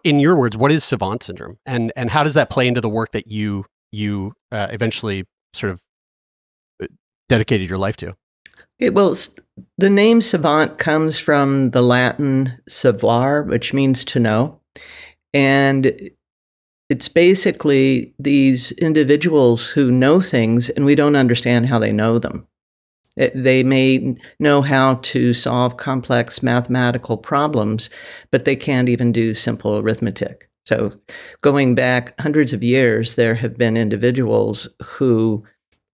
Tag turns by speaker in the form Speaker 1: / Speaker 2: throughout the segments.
Speaker 1: In your words, what is savant syndrome, and how does that play into the work that you eventually sort of dedicated your life to?
Speaker 2: Okay, well, the name savant comes from the Latin savoir, which means to know. And it's basically these individuals who know things and we don't understand how they know them. They may know how to solve complex mathematical problems, but they can't even do simple arithmetic. So going back hundreds of years, there have been individuals who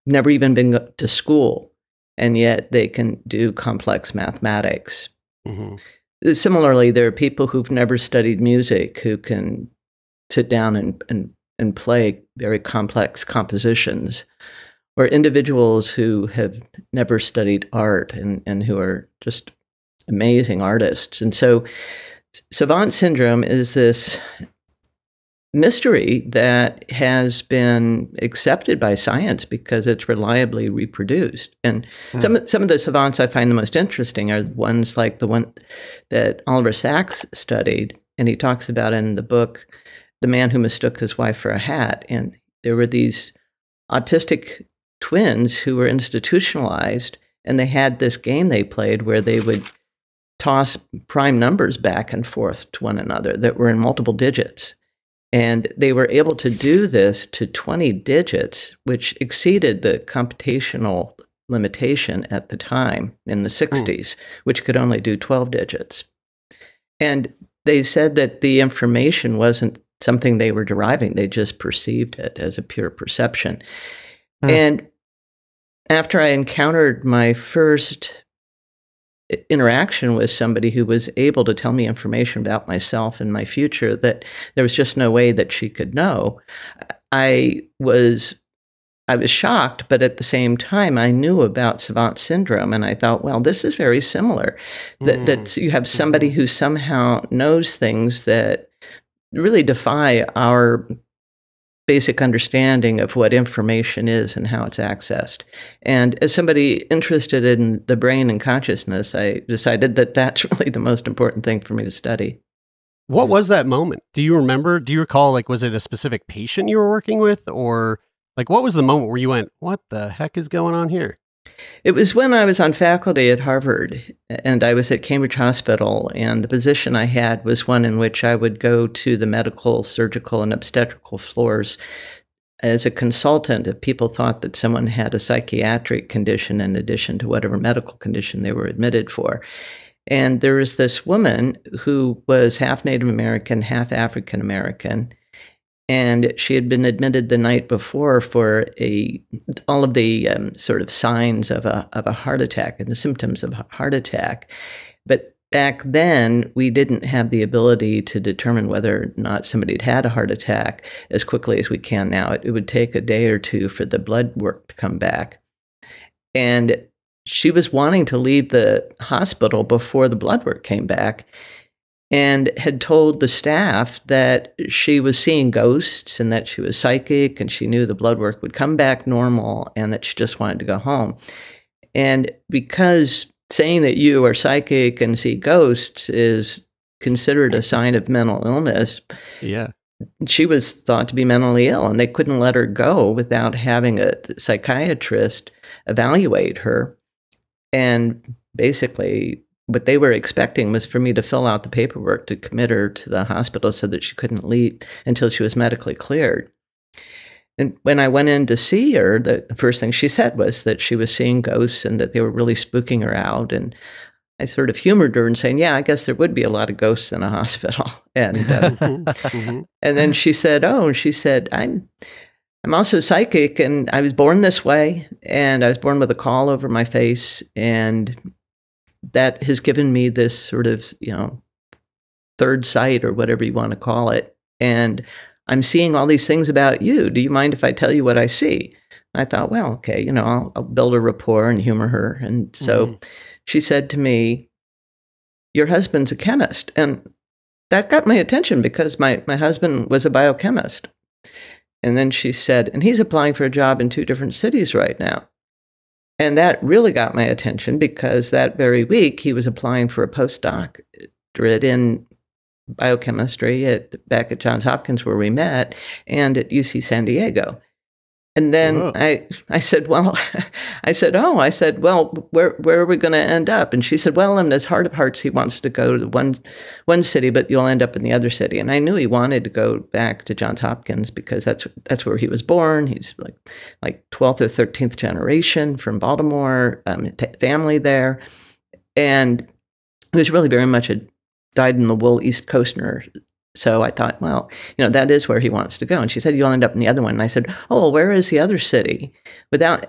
Speaker 2: never even been to school, and yet they can do complex mathematics. Mm-hmm. Similarly, there are people who've never studied music who can sit down and play very complex compositions, or individuals who have never studied art and who are just amazing artists. And so savant syndrome is this mystery that has been accepted by science because it's reliably reproduced. And some of the savants I find the most interesting are ones like the one that Oliver Sacks studied, and he talks about in the book, The Man Who Mistook His Wife for a Hat. And there were these autistic twins who were institutionalized, and they had this game they played where they would toss prime numbers back and forth to one another that were in multiple digits. And they were able to do this to 20 digits, which exceeded the computational limitation at the time in the 60s, which could only do 12 digits. And they said that the information wasn't something they were deriving. They just perceived it as a pure perception. And after I encountered my first interaction with somebody who was able to tell me information about myself and my future that there was just no way that she could know, I was shocked, but at the same time, I knew about savant syndrome, and I thought, well, this is very similar. That you have somebody who somehow knows things that really defy our basic understanding of what information is and how it's accessed. And as somebody interested in the brain and consciousness, I decided that that's really the most important thing for me to study.
Speaker 1: What was that moment? Do you remember? Do you recall, like, was it a specific patient you were working with, or like, what was the moment where you went, what the heck is going on here?
Speaker 2: It was when I was on faculty at Harvard, and I was at Cambridge Hospital, and the position I had was one in which I would go to the medical, surgical, and obstetrical floors as a consultant if people thought that someone had a psychiatric condition in addition to whatever medical condition they were admitted for. And there was this woman who was half Native American, half African American, and she had been admitted the night before for all of the sort of signs of a heart attack and the symptoms of a heart attack. But back then, we didn't have the ability to determine whether or not somebody had had a heart attack as quickly as we can now. It would take a day or two for the blood work to come back. And she was wanting to leave the hospital before the blood work came back, and had told the staff that she was seeing ghosts and that she was psychic and she knew the blood work would come back normal and that she just wanted to go home. And because saying that you are psychic and see ghosts is considered a sign of mental illness, she was thought to be mentally ill, and they couldn't let her go without having a psychiatrist evaluate her. And basically, what they were expecting was for me to fill out the paperwork to commit her to the hospital so that she couldn't leave until she was medically cleared. And when I went in to see her, the first thing she said was that she was seeing ghosts and that they were really spooking her out. And I sort of humored her and saying, yeah, I guess there would be a lot of ghosts in a hospital. And and then she said, I'm also psychic, and I was born this way, and I was born with a caul over my face, and that has given me this sort of, third sight or whatever you want to call it. And I'm seeing all these things about you. Do you mind if I tell you what I see? And I thought, well, okay, I'll build a rapport and humor her. And so she said to me, your husband's a chemist. And that got my attention because my husband was a biochemist. And then she said, and he's applying for a job in 2 different cities right now. And that really got my attention because that very week he was applying for a postdoctorate in biochemistry back at Johns Hopkins where we met, and at UC San Diego. And then I said, well, where are we going to end up? And she said, well, in his heart of hearts, he wants to go to one city, but you'll end up in the other city. And I knew he wanted to go back to Johns Hopkins because that's where he was born. He's like 12th or 13th generation from Baltimore, family there. And he was really very much a dyed-in-the-wool East Coaster. So I thought, well, that is where he wants to go. And she said, you'll end up in the other one. And I said, oh, well, where is the other city? Without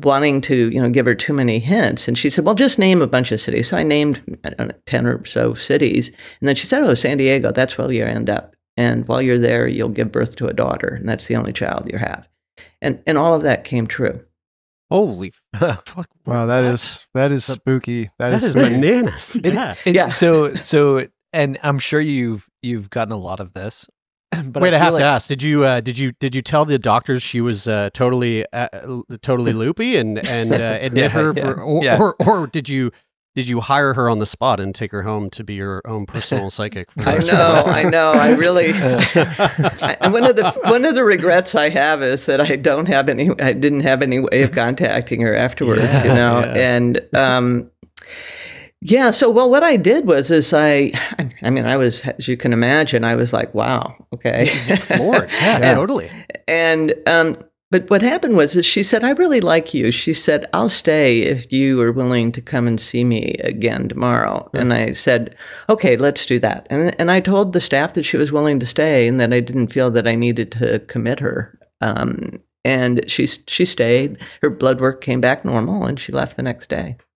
Speaker 2: wanting to, give her too many hints. And she said, well, just name a bunch of cities. So I named, 10 or so cities. And then she said, oh, San Diego, that's where you end up. And while you're there, you'll give birth to a daughter. And that's the only child you have. And all of that came true.
Speaker 1: Holy fuck.
Speaker 3: Wow, that is spooky. That is
Speaker 1: spooky. Bananas.
Speaker 4: Yeah. So and I'm sure you've gotten a lot of this. But
Speaker 1: wait, I have to ask: Did you tell the doctors she was totally loopy and admit her or did you hire her on the spot and take her home to be your own personal psychic?
Speaker 2: I know. I really. One of the regrets I have is that I didn't have any way of contacting her afterwards. And. Yeah. So, well, what I did was, I was, as you can imagine, I was like, wow, okay.
Speaker 1: Floored. Yeah, totally.
Speaker 2: And, but what happened was she said, I really like you. She said, I'll stay if you are willing to come and see me again tomorrow. Yeah. And I said, okay, let's do that. And I told the staff that she was willing to stay and that I didn't feel that I needed to commit her. And she stayed. Her blood work came back normal and she left the next day.